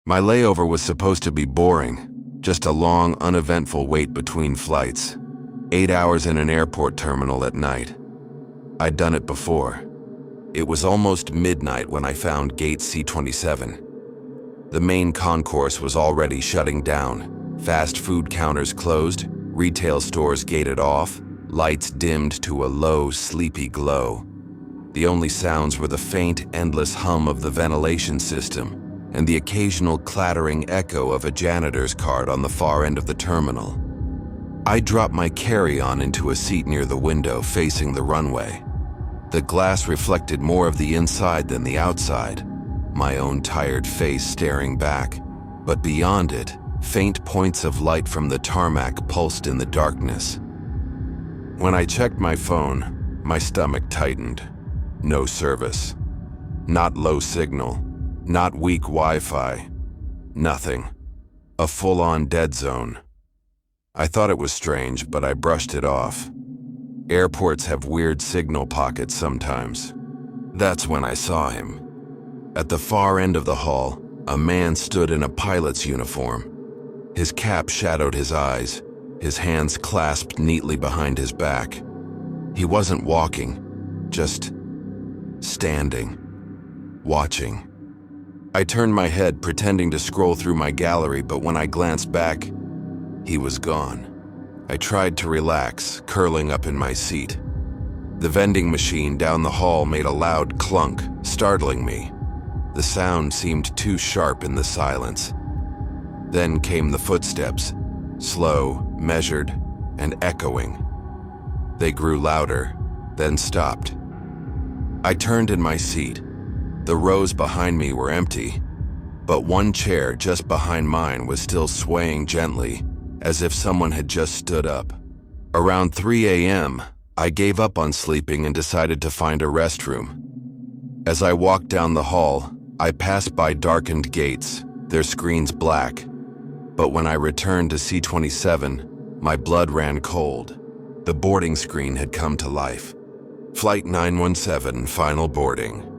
My layover was supposed to be boring, just a long, uneventful wait between flights. 8 hours in an airport terminal at night. I'd done it before. It was almost midnight when I found gate C27. The main concourse was already shutting down. Fast food counters closed, retail stores gated off, lights dimmed to a low, sleepy glow. The only sounds were the faint, endless hum of the ventilation system and the occasional clattering echo of a janitor's cart on the far end of the terminal. I dropped my carry-on into a seat near the window facing the runway. The glass reflected more of the inside than the outside, my own tired face staring back, but beyond it, faint points of light from the tarmac pulsed in the darkness. When I checked my phone, my stomach tightened. No service. Not low signal. Not weak Wi-Fi. Nothing. A full-on dead zone. I thought it was strange, but I brushed it off. Airports have weird signal pockets sometimes. That's when I saw him. At the far end of the hall, a man stood in a pilot's uniform. His cap shadowed his eyes, his hands clasped neatly behind his back. He wasn't walking, just standing, watching. I turned my head, pretending to scroll through my gallery, but when I glanced back, he was gone. I tried to relax, curling up in my seat. The vending machine down the hall made a loud clunk, startling me. The sound seemed too sharp in the silence. Then came the footsteps, slow, measured, and echoing. They grew louder, then stopped. I turned in my seat. The rows behind me were empty, but one chair just behind mine was still swaying gently, as if someone had just stood up. Around 3 a.m., I gave up on sleeping and decided to find a restroom. As I walked down the hall, I passed by darkened gates, their screens black. But when I returned to C27, my blood ran cold. The boarding screen had come to life. Flight 917, final boarding.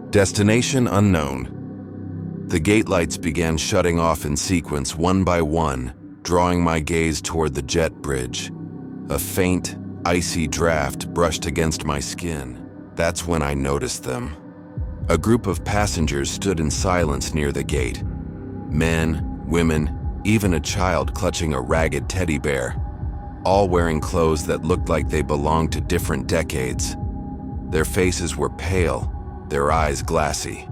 Destination unknown. The gate lights began shutting off in sequence one by one, drawing my gaze toward the jet bridge. A faint, icy draft brushed against my skin. That's when I noticed them. A group of passengers stood in silence near the gate. Men, women, even a child clutching a ragged teddy bear, all wearing clothes that looked like they belonged to different decades. Their faces were pale, their eyes glassy.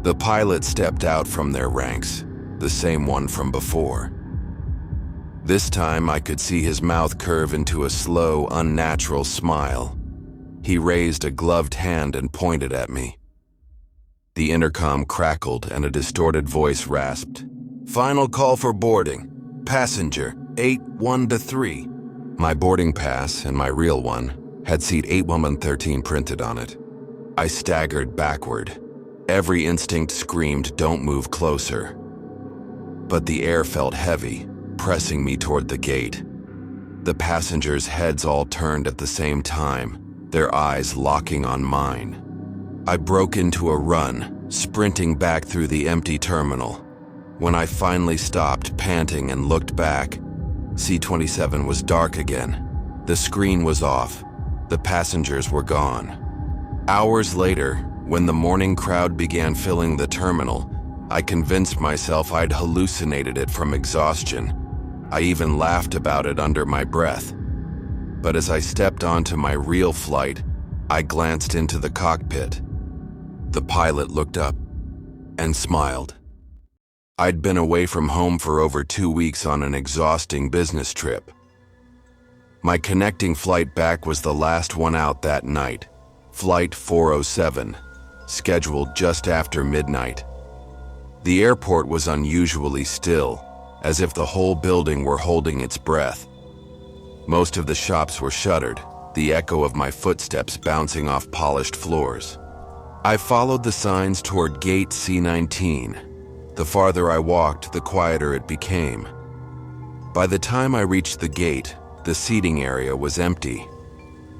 The pilot stepped out from their ranks, the same one from before. This time I could see his mouth curve into a slow, unnatural smile. He raised a gloved hand and pointed at me. The intercom crackled and a distorted voice rasped. "Final call for boarding. Passenger 81-3. My boarding pass, and my real one, had seat 8113 printed on it. I staggered backward. Every instinct screamed, "Don't move closer." But the air felt heavy, pressing me toward the gate. The passengers' heads all turned at the same time, their eyes locking on mine. I broke into a run, sprinting back through the empty terminal. When I finally stopped, panting, and looked back, C27 was dark again. The screen was off. The passengers were gone. Hours later, when the morning crowd began filling the terminal, I convinced myself I'd hallucinated it from exhaustion. I even laughed about it under my breath. But as I stepped onto my real flight, I glanced into the cockpit. The pilot looked up and smiled. I'd been away from home for over 2 weeks on an exhausting business trip. My connecting flight back was the last one out that night, Flight 407, scheduled just after midnight. The airport was unusually still, as if the whole building were holding its breath. Most of the shops were shuttered, the echo of my footsteps bouncing off polished floors. I followed the signs toward gate C19. The farther I walked, the quieter it became. By the time I reached the gate, the seating area was empty.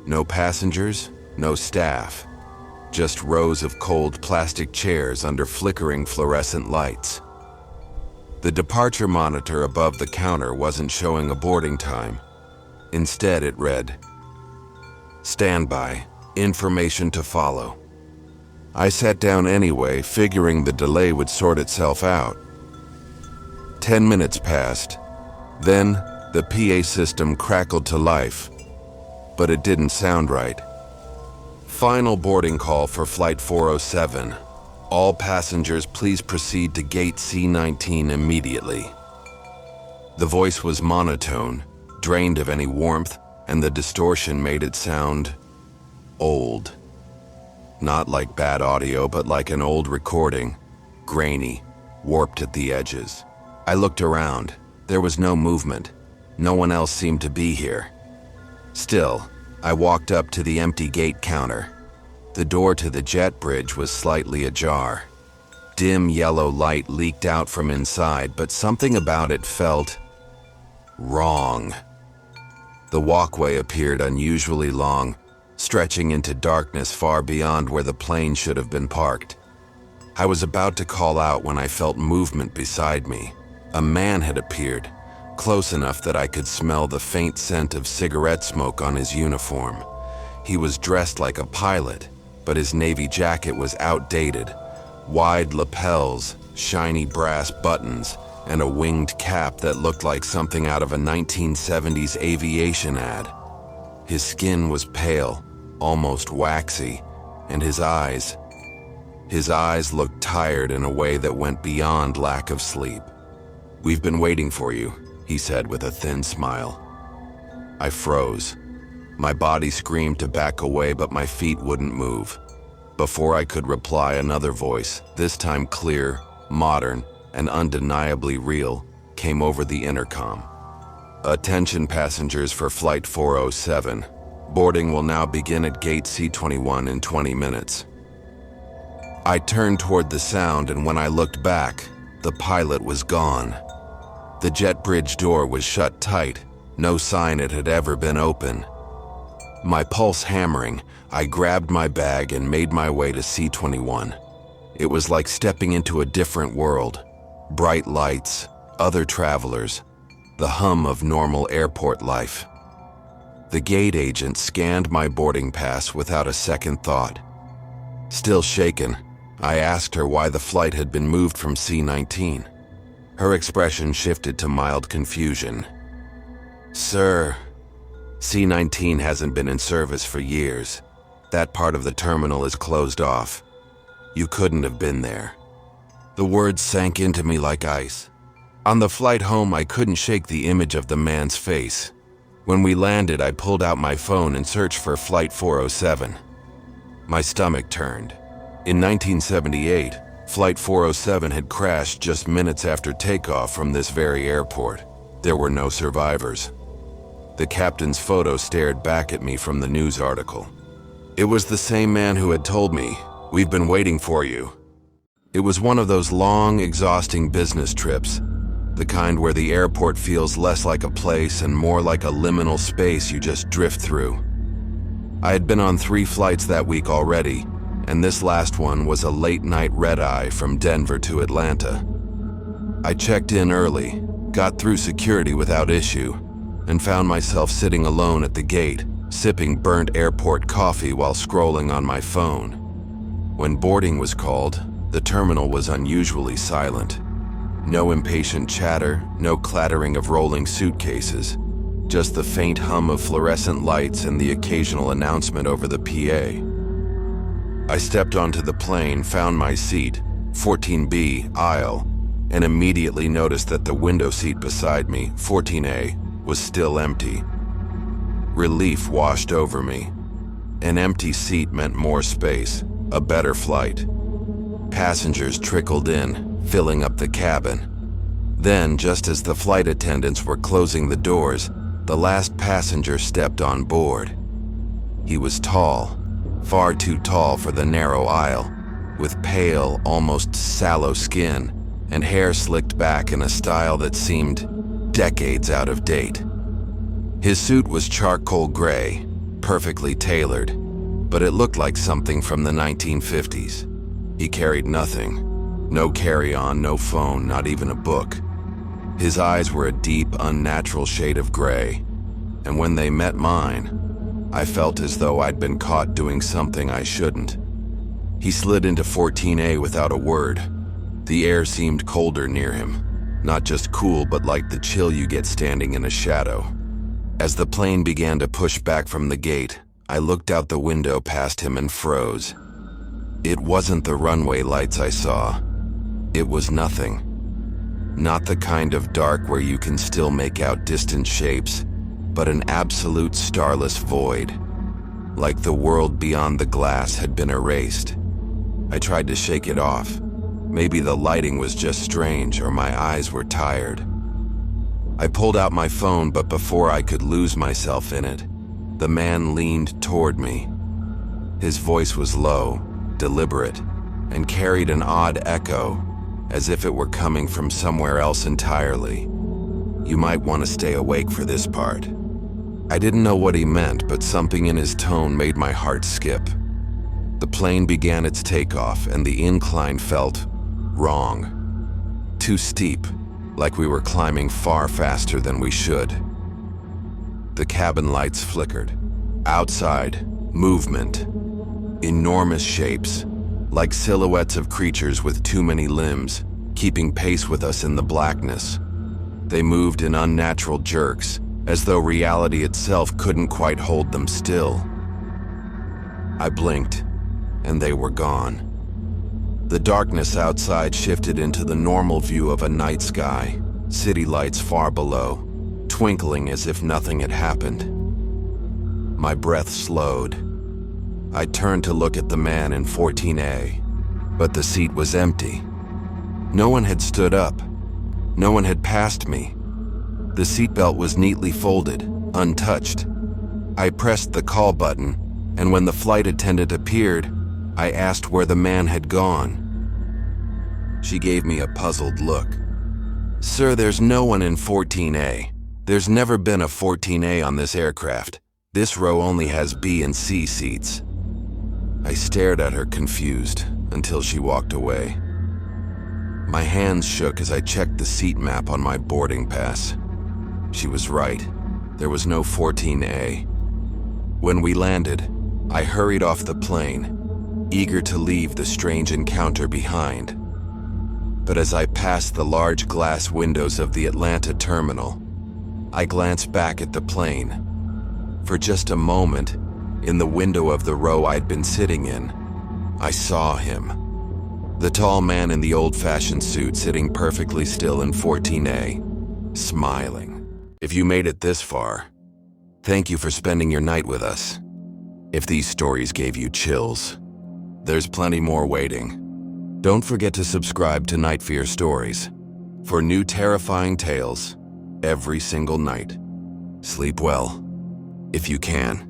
No passengers, no staff. just rows of cold plastic chairs under flickering fluorescent lights. The departure monitor above the counter wasn't showing a boarding time. Instead, it read, "Standby, information to follow." I sat down anyway, figuring the delay would sort itself out. 10 minutes passed. Then, the PA system crackled to life, but it didn't sound right. "Final boarding call for Flight 407. All passengers please proceed to Gate C-19 immediately." The voice was monotone, drained of any warmth, and the distortion made it sound old. Not like bad audio, but like an old recording, grainy, warped at the edges. I looked around. There was no movement. No one else seemed to be here. Still, I walked up to the empty gate counter. The door to the jet bridge was slightly ajar. Dim yellow light leaked out from inside, but something about it felt wrong. The walkway appeared unusually long, stretching into darkness far beyond where the plane should have been parked. I was about to call out when I felt movement beside me. A man had appeared, close enough that I could smell the faint scent of cigarette smoke on his uniform. He was dressed like a pilot, but his navy jacket was outdated. Wide lapels, shiny brass buttons, and a winged cap that looked like something out of a 1970s aviation ad. His skin was pale, almost waxy, and his eyes looked tired in a way that went beyond lack of sleep. "We've been waiting for you," he said with a thin smile. I froze. My body screamed to back away, but my feet wouldn't move. Before I could reply, another voice, this time clear, modern, and undeniably real, came over the intercom. "Attention passengers for Flight 407. Boarding will now begin at Gate C-21 in 20 minutes. I turned toward the sound, and when I looked back, the pilot was gone. The jet bridge door was shut tight, no sign it had ever been open. My pulse hammering, I grabbed my bag and made my way to C-21. It was like stepping into a different world. Bright lights, other travelers, the hum of normal airport life. The gate agent scanned my boarding pass without a second thought. Still shaken, I asked her why the flight had been moved from C-19. Her expression shifted to mild confusion. "Sir, C-19 hasn't been in service for years. That part of the terminal is closed off. You couldn't have been there." The words sank into me like ice. On the flight home, I couldn't shake the image of the man's face. When we landed, I pulled out my phone and searched for Flight 407. My stomach turned. In 1978, Flight 407 had crashed just minutes after takeoff from this very airport. There were no survivors. The captain's photo stared back at me from the news article. It was the same man who had told me, "We've been waiting for you." It was one of those long, exhausting business trips, the kind where the airport feels less like a place and more like a liminal space you just drift through. I had been on 3 flights that week already, and this last one was a late-night red-eye from Denver to Atlanta. I checked in early, got through security without issue, and found myself sitting alone at the gate, sipping burnt airport coffee while scrolling on my phone. When boarding was called, the terminal was unusually silent. No impatient chatter, no clattering of rolling suitcases, just the faint hum of fluorescent lights and the occasional announcement over the PA. I stepped onto the plane, found my seat, 14B, aisle, and immediately noticed that the window seat beside me, 14A, was still empty. Relief washed over me. An empty seat meant more space, a better flight. Passengers trickled in, filling up the cabin. Then, just as the flight attendants were closing the doors, the last passenger stepped on board. He was tall, far too tall for the narrow aisle, with pale, almost sallow skin and hair slicked back in a style that seemed decades out of date. His suit was charcoal gray, perfectly tailored. but it looked like something from the 1950s. He carried nothing. No carry-on, no phone, not even a book. His eyes were a deep, unnatural shade of gray, and when they met mine, I felt as though I'd been caught doing something I shouldn't. He slid into 14A without a word. The air seemed colder near him, not just cool, but like the chill you get standing in a shadow. As the plane began to push back from the gate, I looked out the window past him and froze. It wasn't the runway lights I saw. It was nothing. Not the kind of dark where you can still make out distant shapes, but an absolute starless void. Like the world beyond the glass had been erased. I tried to shake it off. Maybe the lighting was just strange, or my eyes were tired. I pulled out my phone, but before I could lose myself in it, the man leaned toward me. His voice was low, deliberate, and carried an odd echo, as if it were coming from somewhere else entirely. You might want to stay awake for this part. I didn't know what he meant, but something in his tone made my heart skip. The plane began its takeoff, and the incline felt wrong. Too steep, like we were climbing far faster than we should. The cabin lights flickered. Outside, movement. Enormous shapes, like silhouettes of creatures with too many limbs, keeping pace with us in the blackness. They moved in unnatural jerks, as though reality itself couldn't quite hold them still. I blinked, and they were gone. The darkness outside shifted into the normal view of a night sky, city lights far below, twinkling as if nothing had happened. My breath slowed. I turned to look at the man in 14A, but the seat was empty. No one had stood up. No one had passed me. The seatbelt was neatly folded, untouched. I pressed the call button, and when the flight attendant appeared, I asked where the man had gone. She gave me a puzzled look. "Sir, there's no one in 14A. There's never been a 14A on this aircraft. This row only has B and C seats." I stared at her confused until she walked away. My hands shook as I checked the seat map on my boarding pass. She was right. There was no 14A. When we landed, I hurried off the plane, eager to leave the strange encounter behind. But as I passed the large glass windows of the Atlanta terminal, I glanced back at the plane. For just a moment, in the window of the row I'd been sitting in, I saw him. The tall man in the old-fashioned suit sitting perfectly still in 14A, smiling. If you made it this far, thank you for spending your night with us. If these stories gave you chills, there's plenty more waiting. Don't forget to subscribe to Night Fear Stories for new terrifying tales every single night. Sleep well, if you can.